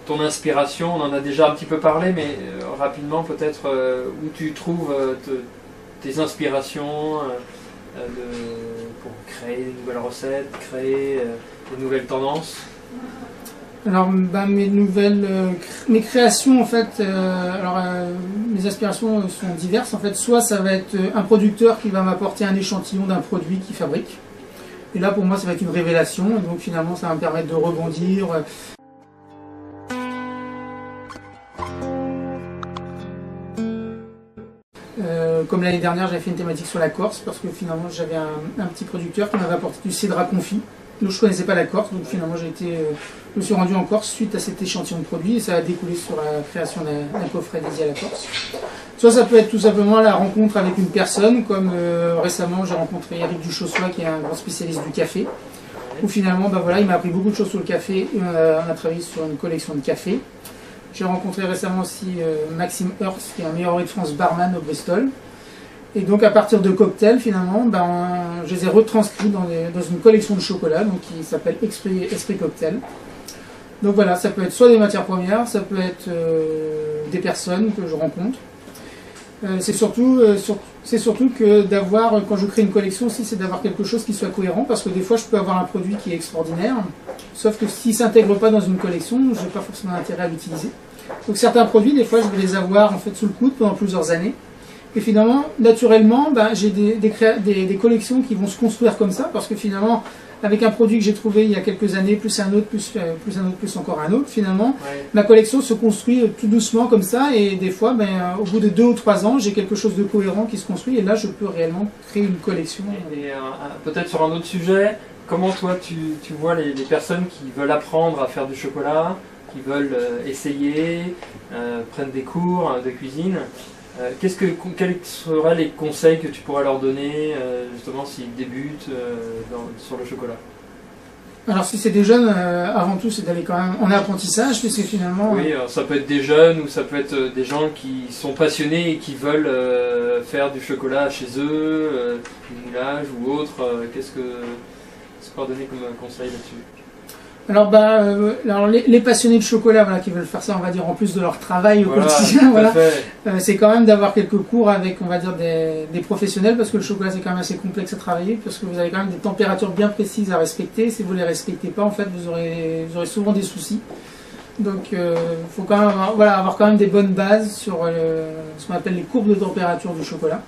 ton inspiration? On en a déjà un petit peu parlé, mais rapidement peut-être où tu trouves tes inspirations pour créer des nouvelles recettes, créer des nouvelles tendances? Alors, mes créations, en fait, mes aspirations sont diverses. En fait, soit ça va être un producteur qui va m'apporter un échantillon d'un produit qu'il fabrique. Et là, pour moi, ça va être une révélation. Et donc, finalement, ça va me permettre de rebondir. Comme l'année dernière, j'avais fait une thématique sur la Corse, parce que finalement, j'avais un petit producteur qui m'avait apporté du cédrat confit. Donc, je ne connaissais pas la Corse, donc finalement, je me suis rendu en Corse suite à cet échantillon de produits, et ça a découlé sur la création d'un coffret dédié à la Corse. Soit ça peut être tout simplement la rencontre avec une personne, comme récemment, j'ai rencontré Eric Duchossois, qui est un grand spécialiste du café, où finalement, il m'a appris beaucoup de choses sur le café, et on a travaillé sur une collection de café. J'ai rencontré récemment aussi Maxime Hearst, qui est un meilleur de France barman au Bristol. Et donc à partir de cocktails, finalement, je les ai retranscrits dans une collection de chocolat donc, qui s'appelle Esprit Cocktail. Donc voilà, ça peut être soit des matières premières, ça peut être des personnes que je rencontre. C'est surtout que quand je crée une collection aussi, c'est d'avoir quelque chose qui soit cohérent, parce que des fois je peux avoir un produit qui est extraordinaire, sauf que s'il ne s'intègre pas dans une collection, je n'ai pas forcément intérêt à l'utiliser. Donc certains produits, des fois je vais les avoir en fait sous le coude pendant plusieurs années. Et finalement, naturellement, j'ai des collections qui vont se construire comme ça, parce que finalement, avec un produit que j'ai trouvé il y a quelques années, plus un autre, plus un autre, plus encore un autre, finalement, ma collection se construit tout doucement comme ça, et des fois, au bout de 2 ou 3 ans, j'ai quelque chose de cohérent qui se construit, et là, je peux réellement créer une collection. Et peut-être sur un autre sujet, comment toi, tu vois les personnes qui veulent apprendre à faire du chocolat, qui veulent essayer, prennent des cours de cuisine? Quels seraient les conseils que tu pourrais leur donner justement s'ils débutent sur le chocolat? Alors si c'est des jeunes, avant tout c'est d'aller quand même en apprentissage, puisque finalement... Oui, ça peut être des jeunes ou ça peut être des gens qui sont passionnés et qui veulent faire du chocolat chez eux, du moulage ou autre. Qu'est-ce que tu peux leur donner comme conseil là-dessus? Alors, les passionnés de chocolat, qui veulent faire ça, on va dire, en plus de leur travail au quotidien, c'est quand même d'avoir quelques cours avec, on va dire, des professionnels, parce que le chocolat c'est quand même assez complexe à travailler, parce que vous avez quand même des températures bien précises à respecter. Si vous ne les respectez pas, en fait, vous aurez souvent des soucis. Donc, il faut quand même avoir quand même des bonnes bases sur ce qu'on appelle les courbes de température du chocolat.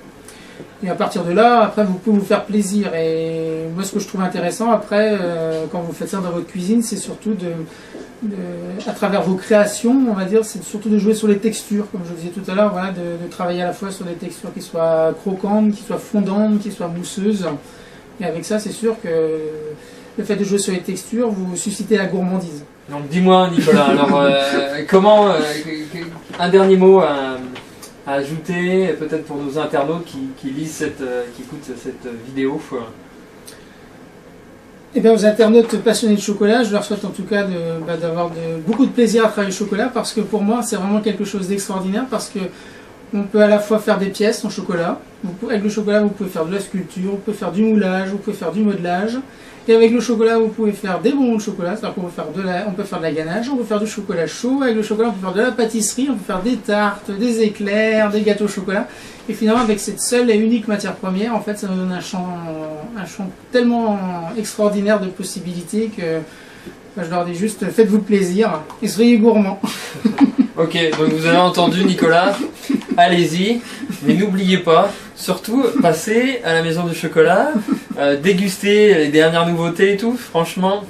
Et à partir de là, après, vous pouvez vous faire plaisir. Et moi, ce que je trouve intéressant, après, quand vous faites ça dans votre cuisine, c'est surtout à travers vos créations, on va dire, c'est surtout de jouer sur les textures, comme je vous disais tout à l'heure, de travailler à la fois sur des textures qui soient croquantes, qui soient fondantes, qui soient mousseuses. Et avec ça, c'est sûr que le fait de jouer sur les textures, vous suscitez la gourmandise. Donc, dis-moi, Nicolas, alors, comment, un dernier mot à ajouter, peut-être pour nos internautes qui lisent qui écoutent cette vidéo? Eh bien, aux internautes passionnés de chocolat, je leur souhaite en tout cas d'avoir beaucoup de plaisir à travailler le chocolat, parce que pour moi, c'est vraiment quelque chose d'extraordinaire, parce que on peut à la fois faire des pièces en chocolat. Avec le chocolat, vous pouvez faire de la sculpture, vous pouvez faire du moulage, vous pouvez faire du modelage. Et avec le chocolat, vous pouvez faire des bonbons de chocolat, c'est-à-dire qu'on peut faire de la ganache, on peut faire du chocolat chaud. Avec le chocolat, on peut faire de la pâtisserie, on peut faire des tartes, des éclairs, des gâteaux au chocolat. Et finalement, avec cette seule et unique matière première, en fait, ça nous donne un champ tellement extraordinaire de possibilités que je leur dis juste, faites-vous plaisir et soyez gourmands. Ok, donc vous avez entendu Nicolas, allez-y, mais n'oubliez pas, surtout, passez à la maison du chocolat, dégustez les dernières nouveautés et tout, franchement,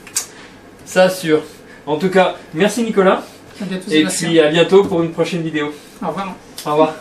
ça assure. En tout cas, merci Nicolas, et puis à bientôt pour une prochaine vidéo. Au revoir. Au revoir.